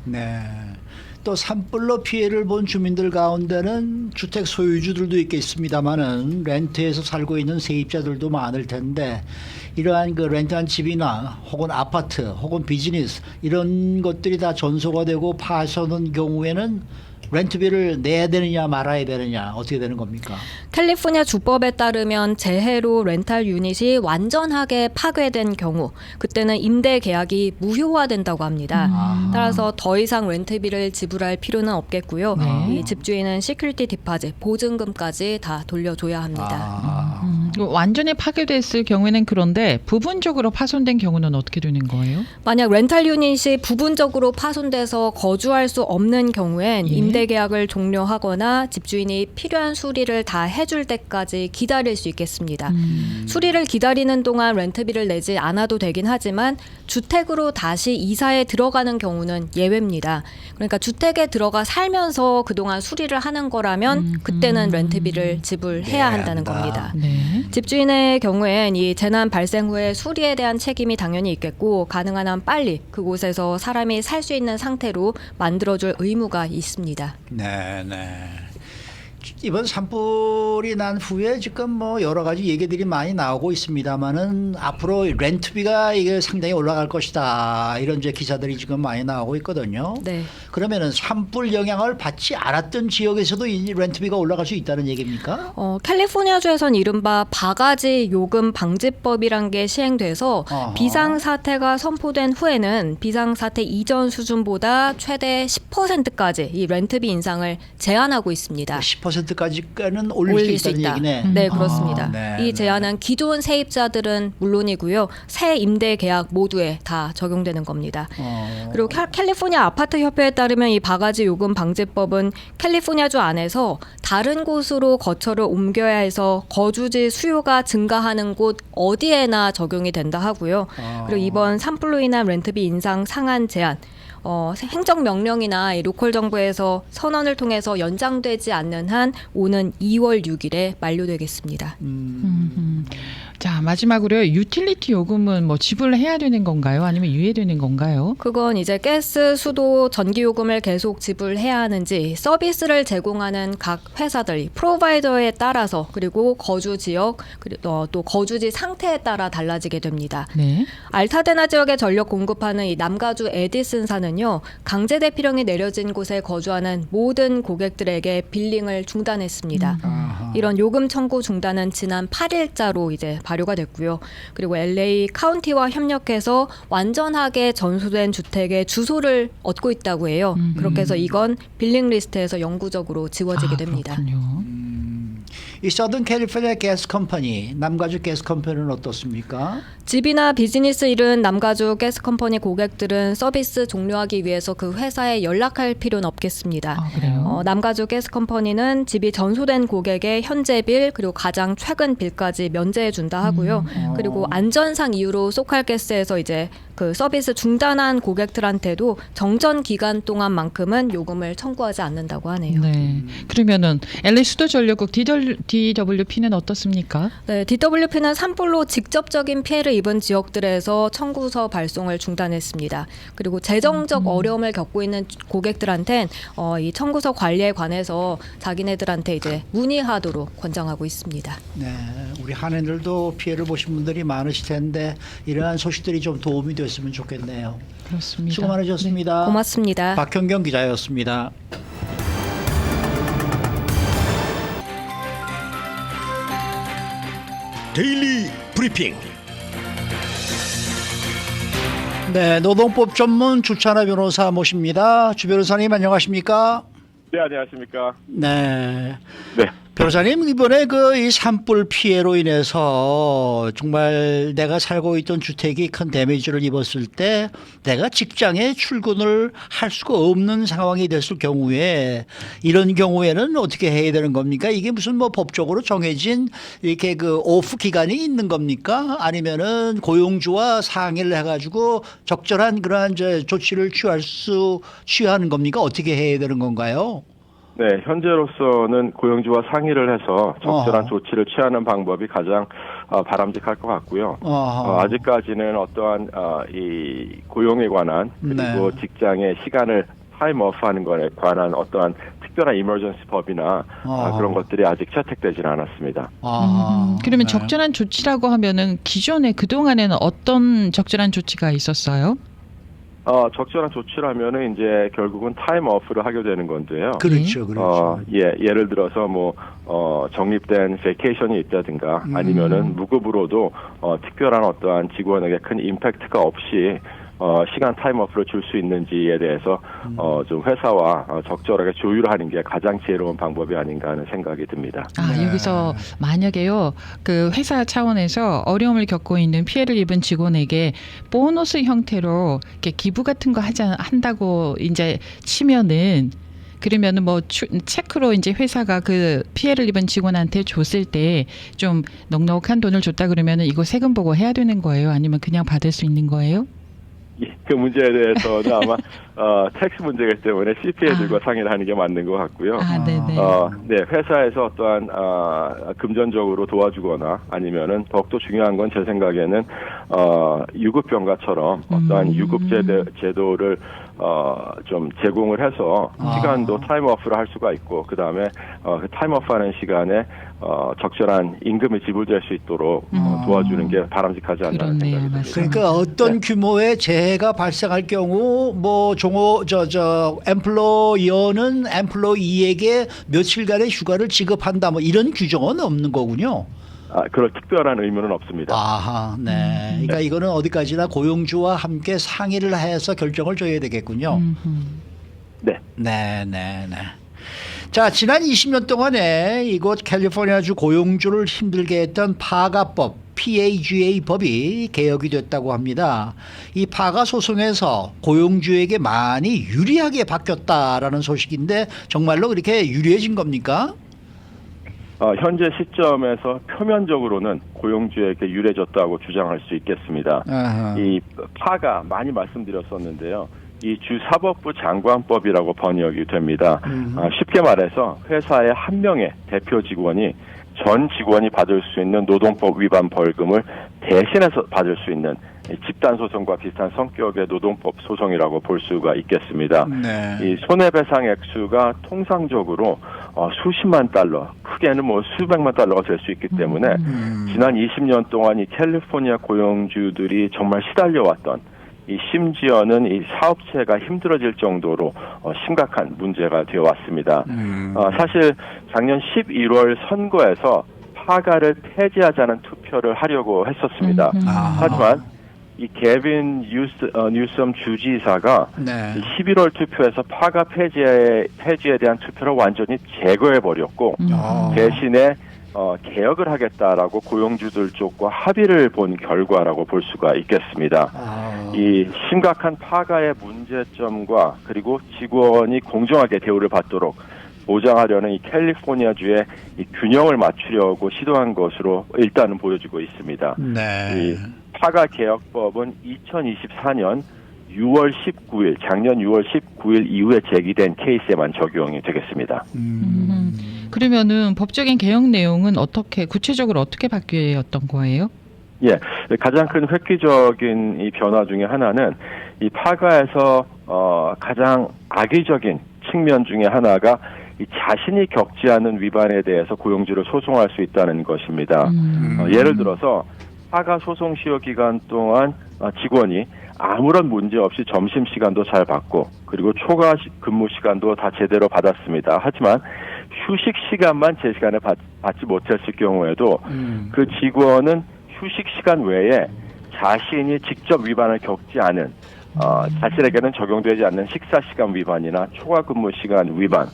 네. 또 산불로 피해를 본 주민들 가운데는 주택 소유주들도 있겠습니다만은 렌트에서 살고 있는 세입자들도 많을 텐데 이러한 그 렌트한 집이나 혹은 아파트 혹은 비즈니스 이런 것들이 다 전소가 되고 파손한 경우에는 렌트비를 내야 되느냐 말아야 되느냐 어떻게 되는 겁니까? 캘리포니아 주법에 따르면 재해로 렌탈 유닛이 완전하게 파괴된 경우 그때는 임대 계약이 무효화된다고 합니다. 따라서 더 이상 렌트비를 지불할 필요는 없겠고요. 이 집주인은 시큐리티 디파짓, 보증금까지 다 돌려줘야 합니다. 완전히 파괴됐을 경우에는 그런데 부분적으로 파손된 경우는 어떻게 되는 거예요? 만약 렌탈 유닛이 부분적으로 파손돼서 거주할 수 없는 경우엔 임대 계약을 종료하거나 집주인이 필요한 수리를 다 해줄 때까지 기다릴 수 있겠습니다. 수리를 기다리는 동안 렌트비를 내지 않아도 되긴 하지만 주택으로 다시 이사에 들어가는 경우는 예외입니다. 그러니까 주택에 들어가 살면서 그동안 수리를 하는 거라면 그때는 렌트비를 지불해야 한다는 겁니다. 네. 집주인의 경우엔 이 재난 발생 후에 수리에 대한 책임이 당연히 있겠고 가능한 한 빨리 그곳에서 사람이 살 수 있는 상태로 만들어줄 의무가 있습니다. 네, 네. 이번 산불이 난 후에 지금 뭐 여러 가지 얘기들이 많이 나오고 있습니다만은 앞으로 렌트비가 이게 상당히 올라갈 것이다 이런 이제 기사들이 지금 많이 나오고 있거든요. 네. 그러면은 산불 영향을 받지 않았던 지역에서도 이 렌트비가 올라갈 수 있다는 얘기입니까? 캘리포니아주에선 이른바 바가지 요금 방지법이란 게 시행돼서 비상사태가 선포된 후에는 비상사태 이전 수준보다 최대 10%까지 이 렌트비 인상을 제한하고 있습니다. 10%까지는 올릴 수 있다는 얘기네. 네, 그렇습니다. 네, 이 제한은 기존 세입자들은 물론이고요. 새 임대 계약 모두에 다 적용되는 겁니다. 그리고 캘리포니아 아파트 협회에 따르면 이 바가지 요금 방지법은 캘리포니아주 안에서 다른 곳으로 거처를 옮겨야 해서 거주지 수요가 증가하는 곳 어디에나 적용이 된다 하고요. 그리고 이번 산불로 인한 렌트비 인상 상한 제한 행정명령이나 이 로컬 정부에서 선언을 통해서 연장되지 않는 한 오는 2월 6일에 만료되겠습니다. 자, 마지막으로 유틸리티 요금은 뭐 지불해야 되는 건가요? 아니면 유예되는 건가요? 그건 이제 가스, 수도, 전기 요금을 계속 지불해야 하는지 서비스를 제공하는 각 회사들, 프로바이더에 따라서 그리고 거주 지역, 그리고 또 거주지 상태에 따라 달라지게 됩니다. 네. 알타데나 지역에 전력 공급하는 이 남가주 에디슨사는요, 강제 대피령이 내려진 곳에 거주하는 모든 고객들에게 빌링을 중단했습니다. 이런 요금 청구 중단은 지난 8일자로 이제 발효가 됐고요. 그리고 LA 카운티와 협력해서 완전하게 전소된 주택의 주소를 얻고 있다고 해요. 그렇게 해서 이건 빌링 리스트에서 영구적으로 지워지게 됩니다. 그렇군요. 이 서든 캘리포니아 가스 컴퍼니, 남가주 가스 컴퍼니는 어떻습니까? 집이나 비즈니스 일은 남가주 가스 컴퍼니 고객들은 서비스 종료하기 위해서 그 회사에 연락할 필요는 없겠습니다. 아, 그래요? 남가주 가스 컴퍼니는 집이 전소된 고객의 현재 빌 그리고 가장 최근 빌까지 면제해 준다 하고요. 그리고 안전상 이유로 소칼가스에서 이제 그 서비스 중단한 고객들한테도 정전 기간 동안만큼은 요금을 청구하지 않는다고 하네요. 네. 그러면은 LA 수도전력국 DWP는 어떻습니까? 네, DWP는 산불로 직접적인 피해를 입은 지역들에서 청구서 발송을 중단했습니다. 그리고 재정적 어려움을 겪고 있는 고객들한텐 이 청구서 관리에 관해서 자기네들한테 이제 문의하도록 권장하고 있습니다. 네, 우리 한인들도 피해를 보신 분들이 많으실 텐데 이러한 소식들이 좀 도움이 됐으면 좋겠네요. 그렇습니다. 수고 많으셨습니다. 고맙습니다. 박현경 기자였습니다. 데일리 브리핑. 네, 노동법 전문 주찬아 변호사 모십니다. 주 변호사님 안녕하십니까? 네, 안녕하십니까. 네. 네. 변호사님, 이번에 이 산불 피해로 인해서 정말 내가 살고 있던 주택이 큰 데미지를 입었을 때 내가 직장에 출근을 할 수가 없는 상황이 됐을 경우에 이런 경우에는 어떻게 해야 되는 겁니까? 이게 무슨 뭐 법적으로 정해진 이렇게 오프 기간이 있는 겁니까? 아니면은 고용주와 상의를 해가지고 적절한 그러한 조치를 취하는 겁니까? 어떻게 해야 되는 건가요? 네, 현재로서는 고용주와 상의를 해서 적절한 조치를 취하는 방법이 가장 바람직할 것 같고요. 아직까지는 어떠한 이 고용에 관한 그리고 네. 직장의 시간을 타임오프하는 것에 관한 어떠한 특별한 이머전시 법이나 그런 것들이 아직 채택되지는 않았습니다. 그러면 네. 적절한 조치라고 하면은 기존에 그동안에는 어떤 적절한 조치가 있었어요? 적절한 조치라면은 이제 결국은 타임오프를 하게 되는 건데요. 그렇죠, 그렇죠. 예를 들어서 적립된 베케이션이 있다든가 아니면은 무급으로도 특별한 어떠한 직원에게 큰 임팩트가 없이 시간 타임오프를 줄 수 있는지에 대해서 좀 회사와 적절하게 조율하는 게 가장 지혜로운 방법이 아닌가 하는 생각이 듭니다. 네. 여기서 만약에요, 그 회사 차원에서 어려움을 겪고 있는 피해를 입은 직원에게 보너스 형태로 이렇게 기부 같은 거 한다고 이제 치면은 그러면은 체크로 이제 회사가 그 피해를 입은 직원한테 줬을 때 좀 넉넉한 돈을 줬다 그러면은 이거 세금 보고 해야 되는 거예요? 아니면 그냥 받을 수 있는 거예요? 그 문제에 대해서는 아마 텍스 문제이기 때문에 CPA들과 상의를 하는 게 맞는 것 같고요. 네네. 네, 회사에서 어떠한 금전적으로 도와주거나 아니면은 더욱더 중요한 건 제 생각에는 유급병가처럼 어떠한 유급 제도를 좀 제공을 해서 시간도 타임오프를 할 수가 있고 그 다음에 그 타임오프하는 시간에 적절한 임금이 지불될 수 있도록 도와주는 게 바람직하지 않나는 생각이 듭니다. 그러니까 어떤 규모의 재해가 발생할 경우 엠플로이어는 엠플로이에게 며칠간의 휴가를 지급한다 이런 규정은 없는 거군요. 그런 특별한 의무는 없습니다. 아하, 네. 그러니까 이거는 어디까지나 고용주와 함께 상의를 해서 결정을 줘야 되겠군요. 네. 네. 자, 지난 20년 동안에 이곳 캘리포니아주 고용주를 힘들게 했던 파가법, PAGA 법이 개혁이 됐다고 합니다. 이 파가 소송에서 고용주에게 많이 유리하게 바뀌었다라는 소식인데 정말로 그렇게 유리해진 겁니까? 현재 시점에서 표면적으로는 고용주에게 유리해졌다고 주장할 수 있겠습니다. 이 파가 많이 말씀드렸었는데요. 이 주사법부 장관법이라고 번역이 됩니다. 쉽게 말해서 회사의 한 명의 대표 직원이 전 직원이 받을 수 있는 노동법 위반 벌금을 대신해서 받을 수 있는 집단 소송과 비슷한 성격의 노동법 소송이라고 볼 수가 있겠습니다. 네. 이 손해배상 액수가 통상적으로 수십만 달러, 크게는 수백만 달러가 될 수 있기 때문에 지난 20년 동안 이 캘리포니아 고용주들이 정말 시달려왔던 심지어는 이 사업체가 힘들어질 정도로 심각한 문제가 되어 왔습니다. 사실 작년 11월 선거에서 파가를 폐지하자는 투표를 하려고 했었습니다. 하지만 이 게빈 뉴섬 주지사가 11월 투표에서 파가 폐지에 대한 투표를 완전히 제거해버렸고 대신에 개혁을 하겠다라고 고용주들 쪽과 합의를 본 결과라고 볼 수가 있겠습니다. 이 심각한 파가의 문제점과 그리고 직원이 공정하게 대우를 받도록 보장하려는 이 캘리포니아주의 이 균형을 맞추려고 시도한 것으로 일단은 보여지고 있습니다. 네. 이 파가 개혁법은 2024년 6월 19일, 작년 6월 19일 이후에 제기된 케이스에만 적용이 되겠습니다. 그러면은 법적인 개혁 내용은 구체적으로 어떻게 바뀌었던 거예요? 예, 가장 큰 획기적인 이 변화 중에 하나는 이 파가에서 가장 악의적인 측면 중에 하나가 이 자신이 겪지 않은 위반에 대해서 고용주를 소송할 수 있다는 것입니다. 예를 들어서 파가 소송 시효 기간 동안 직원이 아무런 문제 없이 점심시간도 잘 받고 그리고 초과 근무 시간도 다 제대로 받았습니다. 하지만 휴식 시간만 제 시간에 받지 못했을 경우에도 그 직원은 휴식 시간 외에 자신이 직접 위반을 겪지 않은 자신에게는 적용되지 않는 식사 시간 위반이나 초과 근무 시간 위반,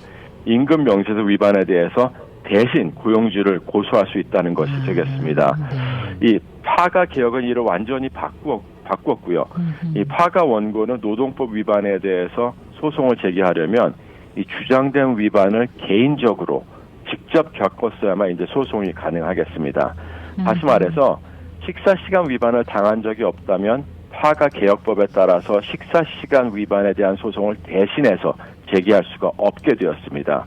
임금 명세서 위반에 대해서 대신 고용주를 고소할 수 있다는 것이 되겠습니다. 이 파가 개혁은 이를 완전히 바꾸었고요. 이 파가 원고는 노동법 위반에 대해서 소송을 제기하려면 이 주장된 위반을 개인적으로 직접 겪었어야만 이제 소송이 가능하겠습니다. 다시 말해서 식사 시간 위반을 당한 적이 없다면 파가 개혁법에 따라서 식사 시간 위반에 대한 소송을 대신해서 제기할 수가 없게 되었습니다.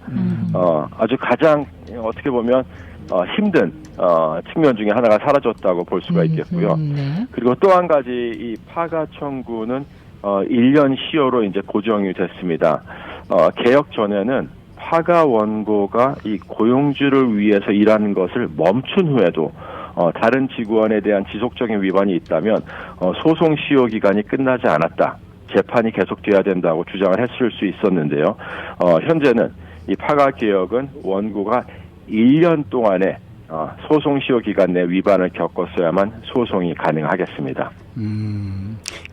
아주 가장 어떻게 보면 힘든 측면 중에 하나가 사라졌다고 볼 수가 있겠고요. 그리고 또 한 가지 이 파가 청구는 1년 시효로 이제 고정이 됐습니다. 개혁 전에는 파가 원고가 이 고용주를 위해서 일하는 것을 멈춘 후에도 다른 직원에 대한 지속적인 위반이 있다면 소송 시효 기간이 끝나지 않았다. 재판이 계속돼야 된다고 주장을 했을 수 있었는데요. 현재는 이 파가 개혁은 원고가 1년 동안에 소송 시효 기간 내 위반을 겪었어야만 소송이 가능하겠습니다.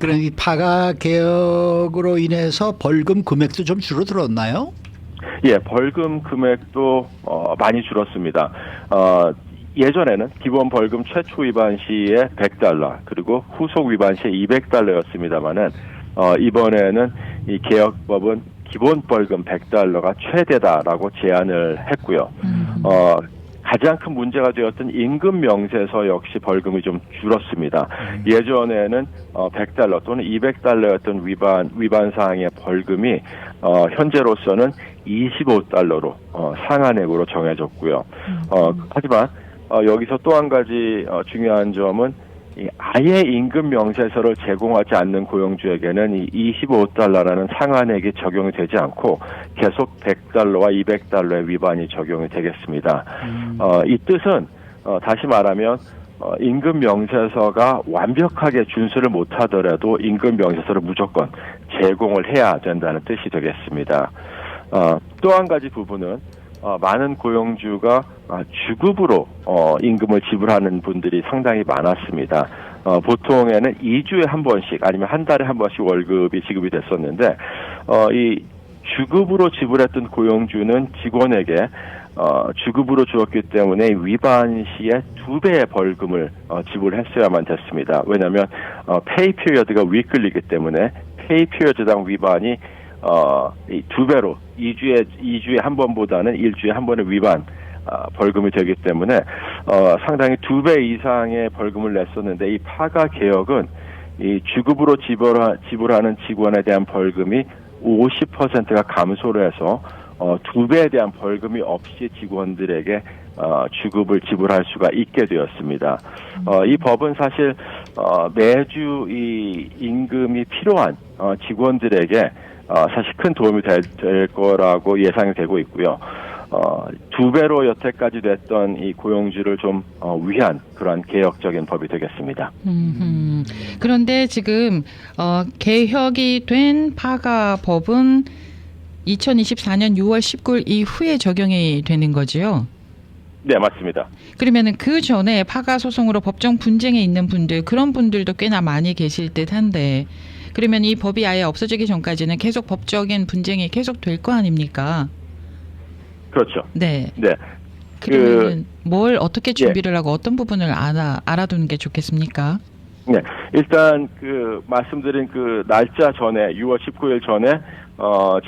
그럼 이 파가 개혁으로 인해서 벌금 금액도 좀 줄어들었나요? 예, 벌금 금액도 많이 줄었습니다. 예전에는 기본 벌금 최초 위반 시에 $100 그리고 후속 위반 시에 $200였습니다만은 이번에는 이 개혁법은 기본 벌금 $100가 최대다라고 제한을 했고요. 가장 큰 문제가 되었던 임금 명세서 역시 벌금이 좀 줄었습니다. 예전에는 $100 또는 $200였던 위반 사항의 벌금이 현재로서는 $25로 상한액으로 정해졌고요. 하지만 여기서 또 한 가지 중요한 점은 아예 임금 명세서를 제공하지 않는 고용주에게는 이 $25라는 상한액이 적용이 되지 않고 계속 $100와 $200의 위반이 적용이 되겠습니다. 이 뜻은 다시 말하면 임금 명세서가 완벽하게 준수를 못하더라도 임금 명세서를 무조건 제공을 해야 된다는 뜻이 되겠습니다. 또 한 가지 부분은 많은 고용주가 주급으로 임금을 지불하는 분들이 상당히 많았습니다. 보통에는 2주에 한 번씩 아니면 한 달에 한 번씩 월급이 지급이 됐었는데 이 주급으로 지불했던 고용주는 직원에게 주급으로 주었기 때문에 위반 시에 2배의 벌금을 지불했어야만 됐습니다. 왜냐하면 페이 피리어드가 위클리기 때문에 페이 피리어드당 위반이 이 2배로 2주에 한 번보다는 1주에 한 번의 위반 벌금이 되기 때문에 상당히 2배 이상의 벌금을 냈었는데 이 파가 개혁은 이 주급으로 지불하는 직원에 대한 벌금이 50%가 감소를 해서 2배에 대한 벌금이 없이 직원들에게 주급을 지불할 수가 있게 되었습니다. 이 법은 사실 매주 이 임금이 필요한 직원들에게 사실 큰 도움이 될 거라고 예상이 되고 있고요. 2배로 여태까지 됐던 이 고용주를 좀 위한 그러한 개혁적인 법이 되겠습니다. 그런데 지금 개혁이 된 파가 법은 2024년 6월 19일 이후에 적용이 되는 거지요? 네, 맞습니다. 그러면은 그 전에 파가 소송으로 법정 분쟁에 있는 분들, 그런 분들도 꽤나 많이 계실 듯한데, 그러면 이 법이 아예 없어지기 전까지는 계속 법적인 분쟁이 계속 될 거 아닙니까? 그렇죠. 네. 네. 그러면 뭘 어떻게 준비를 하고 어떤 부분을 알아두는 게 좋겠습니까? 네. 일단 말씀드린 날짜 전에 6월 19일 전에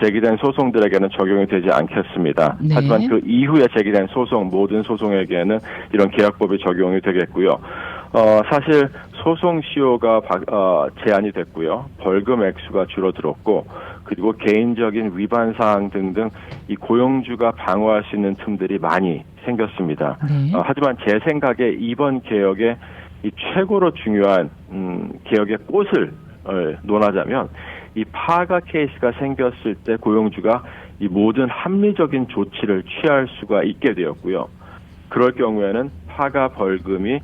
제기된 소송들에게는 적용이 되지 않겠습니다. 네. 하지만 그 이후에 제기된 모든 소송에게는 이런 개혁법이 적용이 되겠고요. 사실 소송 시효가 제한이 됐고요. 벌금 액수가 줄어들었고, 그리고 개인적인 위반 사항 등등 이 고용주가 방어할 수 있는 틈들이 많이 생겼습니다. 네. 하지만 제 생각에 이번 개혁의 이 최고로 중요한 개혁의 꽃을 논하자면 이 파가 케이스가 생겼을 때 고용주가 이 모든 합리적인 조치를 취할 수가 있게 되었고요. 그럴 경우에는 파가 벌금이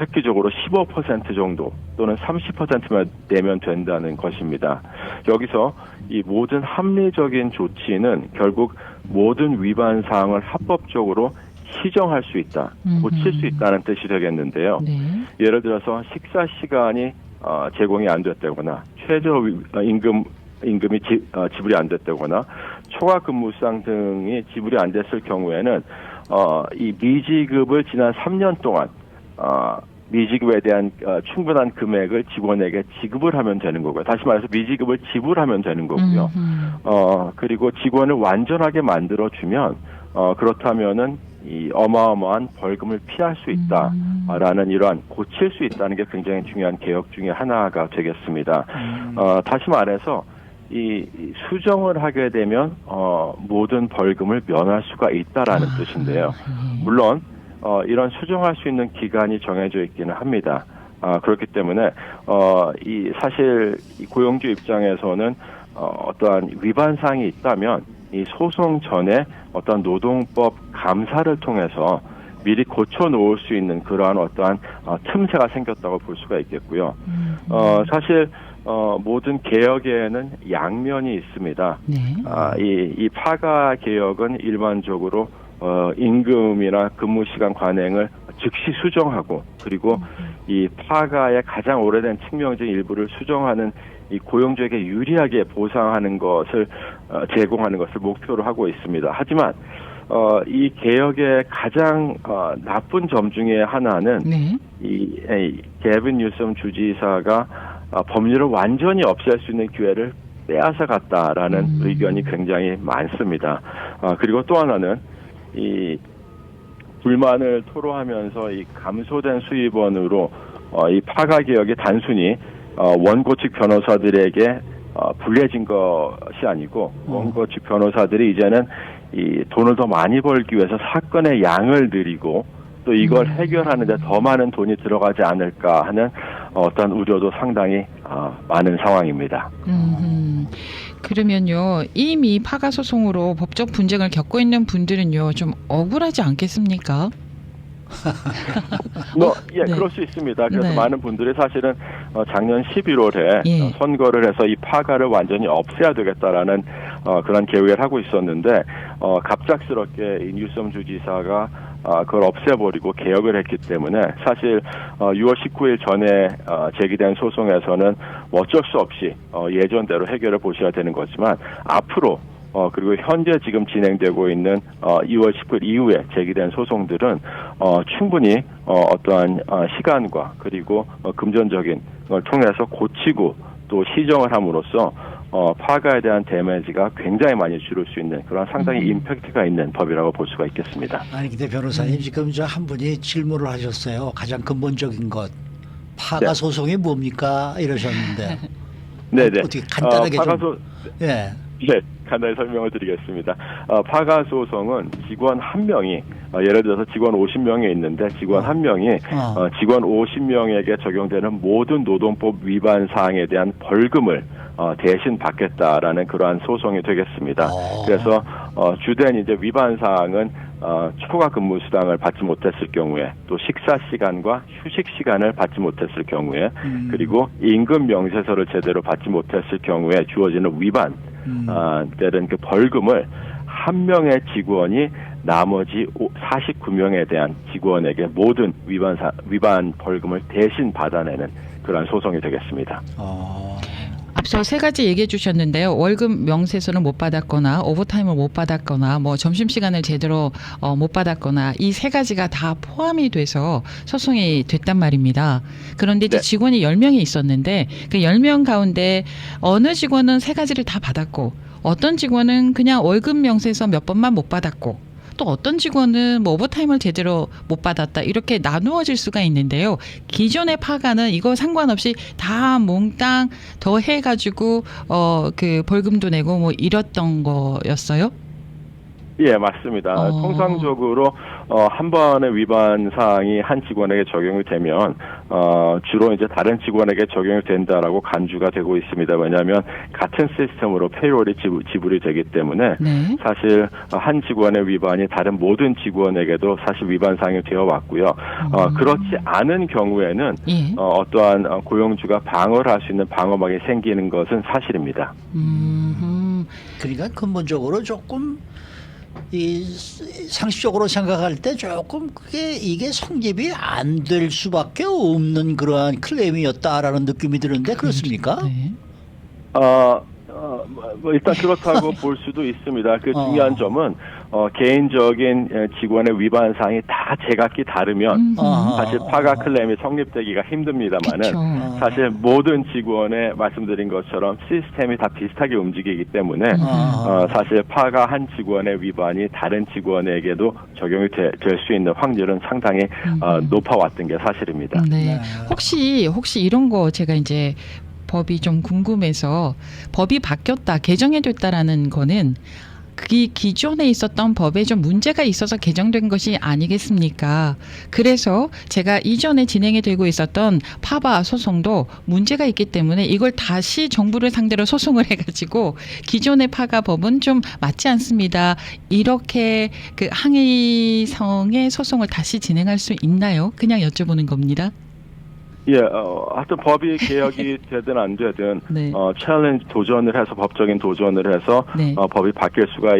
획기적으로 15% 정도 또는 30%만 내면 된다는 것입니다. 여기서 이 모든 합리적인 조치는 결국 모든 위반 사항을 합법적으로 시정할 수 있다, 고칠 수 있다는 뜻이 되겠는데요. 네. 예를 들어서 식사 시간이 제공이 안 됐다거나 최저 임금이 지불이 안 됐다거나 초과 근무상 등이 지불이 안 됐을 경우에는 이 미지급을 지난 3년 동안 미지급에 대한 충분한 금액을 직원에게 지급을 하면 되는 거고요. 다시 말해서 미지급을 지불하면 되는 거고요. 그리고 직원을 완전하게 만들어주면 그렇다면은 이 어마어마한 벌금을 피할 수 있다라는 이러한 고칠 수 있다는 게 굉장히 중요한 개혁 중에 하나가 되겠습니다. 다시 말해서 이 수정을 하게 되면 모든 벌금을 면할 수가 있다라는 뜻인데요. 물론 이런 수정할 수 있는 기간이 정해져 있기는 합니다. 그렇기 때문에 이 사실 이 고용주 입장에서는 어떠한 위반 사항이 있다면 이 소송 전에 어떤 노동법 감사를 통해서 미리 고쳐 놓을 수 있는 그러한 어떠한 틈새가 생겼다고 볼 수가 있겠고요. 사실 모든 개혁에는 양면이 있습니다. 네. 이 파가 개혁은 일반적으로 임금이나 근무 시간 관행을 즉시 수정하고, 그리고 이 파가의 가장 오래된 측면적인 일부를 수정하는 이 고용주에게 유리하게 보상하는 것을 제공하는 것을 목표로 하고 있습니다. 하지만 이 개혁의 가장 나쁜 점 중에 하나는 네. 이 게빈 뉴섬 주지사가 법률을 완전히 없앨 수 있는 기회를 빼앗아 갔다라는 의견이 굉장히 많습니다. 그리고 또 하나는 이 불만을 토로하면서 이 감소된 수입원으로 이 파가 개혁이 단순히 원고 측 변호사들에게 불리해진 것이 아니고 원고 측 변호사들이 이제는 이 돈을 더 많이 벌기 위해서 사건의 양을 늘리고 또 이걸 해결하는데 더 많은 돈이 들어가지 않을까 하는 어떤 우려도 상당히 많은 상황입니다. 그러면요, 이미 파가 소송으로 법적 분쟁을 겪고 있는 분들은요, 좀 억울하지 않겠습니까? 예, 네. 그럴 수 있습니다. 그래서 네. 많은 분들이 사실은 작년 11월에 예. 선거를 해서 이 파가를 완전히 없애야 되겠다라는 그런 계획을 하고 있었는데 갑작스럽게 이 뉴섬 주지사가 그걸 없애버리고 개혁을 했기 때문에 사실 6월 19일 전에 제기된 소송에서는 어쩔 수 없이 예전대로 해결을 보셔야 되는 거지만 앞으로 그리고 현재 지금 진행되고 있는 2월 19일 이후에 제기된 소송들은 충분히 어떠한 시간과 그리고 금전적인 걸 통해서 고치고 또 시정을 함으로써 파가에 대한 데미지가 굉장히 많이 줄을 수 있는 그런 상당히 임팩트가 있는 법이라고 볼 수가 있겠습니다. 아니 근데 변호사님 지금 저 한 분이 질문을 하셨어요. 가장 근본적인 것 파가 네. 소송이 뭡니까 이러셨는데 네네. 어떻게 간단하게 파가 좀 예. 네, 간단히 설명을 드리겠습니다. 파가 소송은 직원 한 명이 예를 들어서 직원 50명이 있는데 직원 한 명이 직원 50명에게 적용되는 모든 노동법 위반 사항에 대한 벌금을 대신 받겠다라는 그러한 소송이 되겠습니다. 그래서 주된 이제 위반 사항은 초과 근무 수당을 받지 못했을 경우에 또 식사 시간과 휴식 시간을 받지 못했을 경우에 그리고 임금 명세서를 제대로 받지 못했을 경우에 주어지는 위반 때는 그 벌금을 한 명의 직원이 나머지 49명에 대한 직원에게 모든 위반 벌금을 대신 받아내는 그러한 소송이 되겠습니다. 앞서 세 가지 얘기해 주셨는데요. 월급 명세서를 못 받았거나 오버타임을 못 받았거나 뭐 점심시간을 제대로 못 받았거나 이 세 가지가 다 포함이 돼서 소송이 됐단 말입니다. 그런데 이제 네. 직원이 10명이 있었는데 그 10명 가운데 어느 직원은 세 가지를 다 받았고 어떤 직원은 그냥 월급 명세서 몇 번만 못 받았고 또 어떤 직원은 뭐 오버타임을 제대로 못 받았다 이렇게 나누어질 수가 있는데요. 기존의 파가는 이거 상관없이 다 몽땅 더 해가지고 그 벌금도 내고 뭐 이랬던 거였어요? 예, 맞습니다. 통상적으로 한 번의 위반 사항이 한 직원에게 적용이 되면 주로 이제 다른 직원에게 적용이 된다라고 간주가 되고 있습니다. 왜냐하면 같은 시스템으로 페이롤이 지불이 되기 때문에 네. 사실 한 직원의 위반이 다른 모든 직원에게도 사실 위반 사항이 되어 왔고요. 그렇지 않은 경우에는 예. 어떠한 고용주가 방어를 할 수 있는 방어막이 생기는 것은 사실입니다. 그러니까 근본적으로 조금 이 상식적으로 생각할 때 조금 이게 성립이 안 될 수밖에 없는 그러한 클레임이었다라는 느낌이 드는데 그렇습니까? 네. 뭐 일단 그렇다고 볼 수도 있습니다. 그 중요한 점은 개인적인 직원의 위반 사항이 다 제각기 다르면 사실 파가 클레임이 성립되기가 힘듭니다만은 그쵸. 사실 모든 직원의 말씀드린 것처럼 시스템이 다 비슷하게 움직이기 때문에 사실 파가 한 직원의 위반이 다른 직원에게도 적용이 될 수 있는 확률은 상당히 높아왔던 게 사실입니다. 네. 혹시 이런 거 제가 이제 법이 좀 궁금해서 법이 바뀌었다, 개정이 됐다라는 거는 그게 기존에 있었던 법에 좀 문제가 있어서 개정된 것이 아니겠습니까? 그래서 제가 이전에 진행이 되고 있었던 파바 소송도 문제가 있기 때문에 이걸 다시 정부를 상대로 소송을 해가지고 기존의 파가 법은 좀 맞지 않습니다. 이렇게 그 항의성의 소송을 다시 진행할 수 있나요? 그냥 여쭤보는 겁니다. 예, 하여튼 법이 개혁이 되든 안 되든, 네. 챌린지 도전을 해서, 법적인 도전을 해서, 네. 법이 바뀔 수가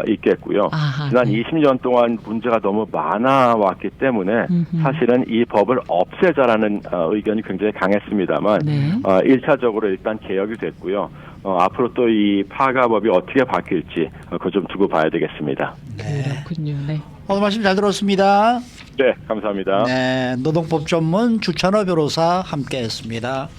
있겠고요. 아하, 지난 네. 20년 동안 문제가 너무 많아왔기 때문에, 사실은 이 법을 없애자라는 의견이 굉장히 강했습니다만, 네. 1차적으로 일단 개혁이 됐고요. 앞으로 또 이 파가법이 어떻게 바뀔지, 그거 좀 두고 봐야 되겠습니다. 그렇군요. 네. 오늘 말씀 잘 들었습니다. 네, 감사합니다. 네, 노동법 전문 주찬호 변호사 함께했습니다.